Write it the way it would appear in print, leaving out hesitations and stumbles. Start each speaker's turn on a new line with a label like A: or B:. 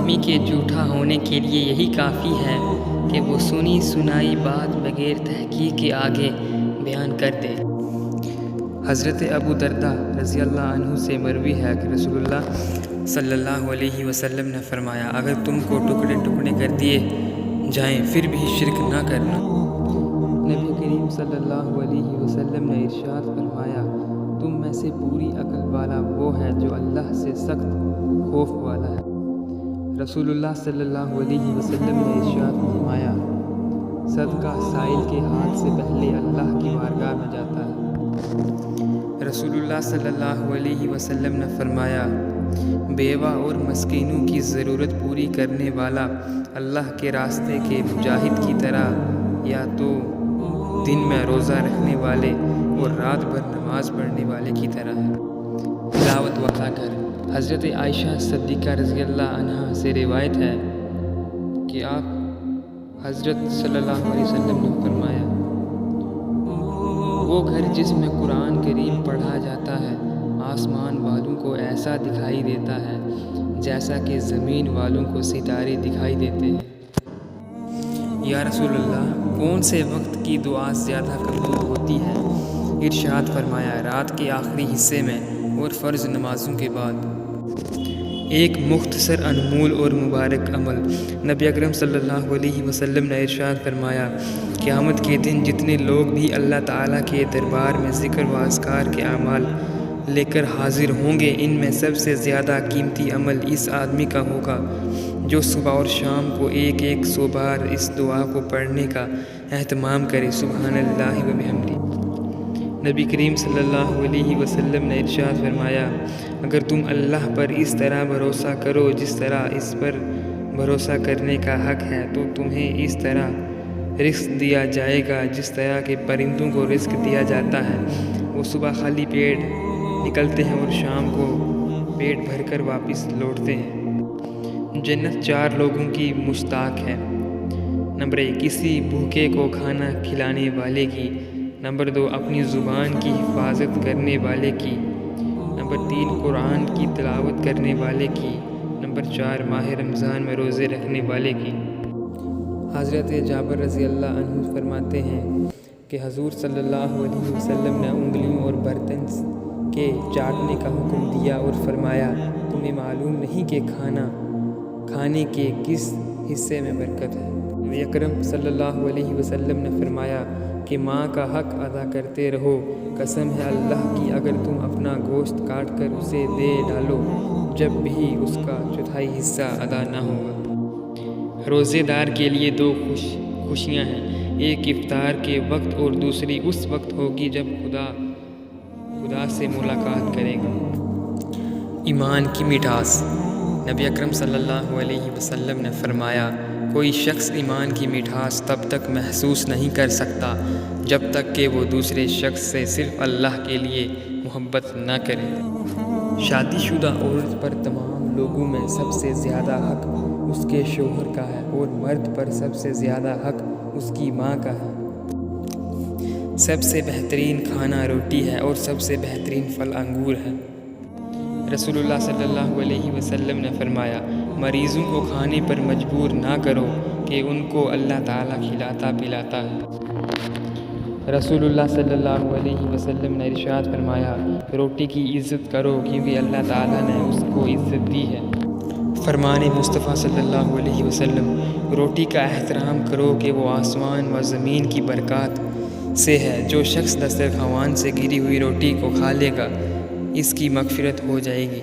A: آدمی کے جھوٹا ہونے کے لیے یہی کافی ہے کہ وہ سنی سنائی بات بغیر تحقیق کے آگے بیان کر دے۔ حضرت ابو درداء رضی اللہ عنہ سے مروی ہے کہ رسول اللہ صلی اللہ علیہ وسلم نے فرمایا، اگر تم کو ٹکڑے ٹکڑے کر دیے جائیں پھر بھی شرک نہ کرنا۔ نبی کریم صلی اللہ علیہ وسلم نے ارشاد فرمایا، تم میں سے پوری عقل والا وہ ہے جو اللہ سے سخت خوف والا ہے۔ رسول اللہ صلی اللہ علیہ وسلم نے ارشاد فرمایا، صدقہ سائل کے ہاتھ سے پہلے اللہ کی بارگاہ میں جاتا ہے۔ رسول اللہ صلی اللہ علیہ وسلم نے فرمایا، بیوہ اور مسکینوں کی ضرورت پوری کرنے والا اللہ کے راستے کے مجاہد کی طرح یا تو دن میں روزہ رکھنے والے اور رات بھر نماز پڑھنے والے کی طرح ہے۔ تلاوت والا گھر۔ حضرت عائشہ صدیقہ رضی اللہ عنہا سے روایت ہے کہ آپ حضرت صلی اللہ علیہ وسلم نے فرمایا، وہ گھر جس میں قرآن کریم پڑھا جاتا ہے آسمان والوں کو ایسا دکھائی دیتا ہے جیسا کہ زمین والوں کو ستارے دکھائی دیتے ہیں۔ یا رسول اللہ، کون سے وقت کی دعا زیادہ قبول ہوتی ہے؟ ارشاد فرمایا، رات کے آخری حصے میں اور فرض نمازوں کے بعد۔ ایک مختصر انمول اور مبارک عمل۔ نبی اکرم صلی اللہ علیہ وسلم نے ارشاد فرمایا، قیامت کے دن جتنے لوگ بھی اللہ تعالیٰ کے دربار میں ذکر و اذکار کے اعمال لے کر حاضر ہوں گے، ان میں سب سے زیادہ قیمتی عمل اس آدمی کا ہوگا جو صبح اور شام کو 100 بار اس دعا کو پڑھنے کا اہتمام کرے، سبحان اللہ و بحمدہ۔ نبی کریم صلی اللہ علیہ وسلم نے ارشاد فرمایا، اگر تم اللہ پر اس طرح بھروسہ کرو جس طرح اس پر بھروسہ کرنے کا حق ہے، تو تمہیں اس طرح رزق دیا جائے گا جس طرح کے پرندوں کو رزق دیا جاتا ہے۔ وہ صبح خالی پیٹ نکلتے ہیں اور شام کو پیٹ بھر کر واپس لوٹتے ہیں۔ جنت 4 لوگوں کی مشتاق ہے۔ نمبر 1، کسی بھوکے کو کھانا کھلانے والے کی۔ نمبر 2، اپنی زبان کی حفاظت کرنے والے کی۔ نمبر 3، قرآن کی تلاوت کرنے والے کی۔ نمبر 4، ماہ رمضان میں روزے رکھنے والے کی۔ حضرت جابر رضی اللہ عنہ فرماتے ہیں کہ حضور صلی اللہ علیہ وسلم نے انگلیوں اور برتن کے چاٹنے کا حکم دیا اور فرمایا، تمہیں معلوم نہیں کہ کھانے کے کس حصے میں برکت ہے؟ نبی اکرم صلی اللہ علیہ وسلم نے فرمایا کہ ماں کا حق ادا کرتے رہو، قسم ہے اللہ کی اگر تم اپنا گوشت کاٹ کر اسے دے ڈالو جب بھی اس کا چوتھائی حصہ ادا نہ ہوگا۔ روزے دار کے لیے 2 خوشیاں ہیں، ایک افطار کے وقت اور دوسری اس وقت ہوگی جب خدا سے ملاقات کرے گا۔ ایمان کی مٹھاس۔ نبی اکرم صلی اللہ علیہ وسلم نے فرمایا، کوئی شخص ایمان کی مٹھاس تب تک محسوس نہیں کر سکتا جب تک کہ وہ دوسرے شخص سے صرف اللہ کے لیے محبت نہ کرے۔ شادی شدہ عورت پر تمام لوگوں میں سب سے زیادہ حق اس کے شوہر کا ہے اور مرد پر سب سے زیادہ حق اس کی ماں کا ہے۔ سب سے بہترین کھانا روٹی ہے اور سب سے بہترین پھل انگور ہے۔ رسول اللہ صلی اللہ علیہ وسلم نے فرمایا، مریضوں کو کھانے پر مجبور نہ کرو کہ ان کو اللہ تعالیٰ کھلاتا پلاتا ہے۔ رسول اللہ صلی اللہ علیہ وسلم نے ارشاد فرمایا، روٹی کی عزت کرو کیونکہ اللہ تعالیٰ نے اس کو عزت دی ہے۔ فرمان مصطفیٰ صلی اللہ علیہ وسلم، روٹی کا احترام کرو کہ وہ آسمان و زمین کی برکات سے ہے۔ جو شخص دسترخوان سے گری ہوئی روٹی کو کھا لے گا اس کی مغفرت ہو جائے گی۔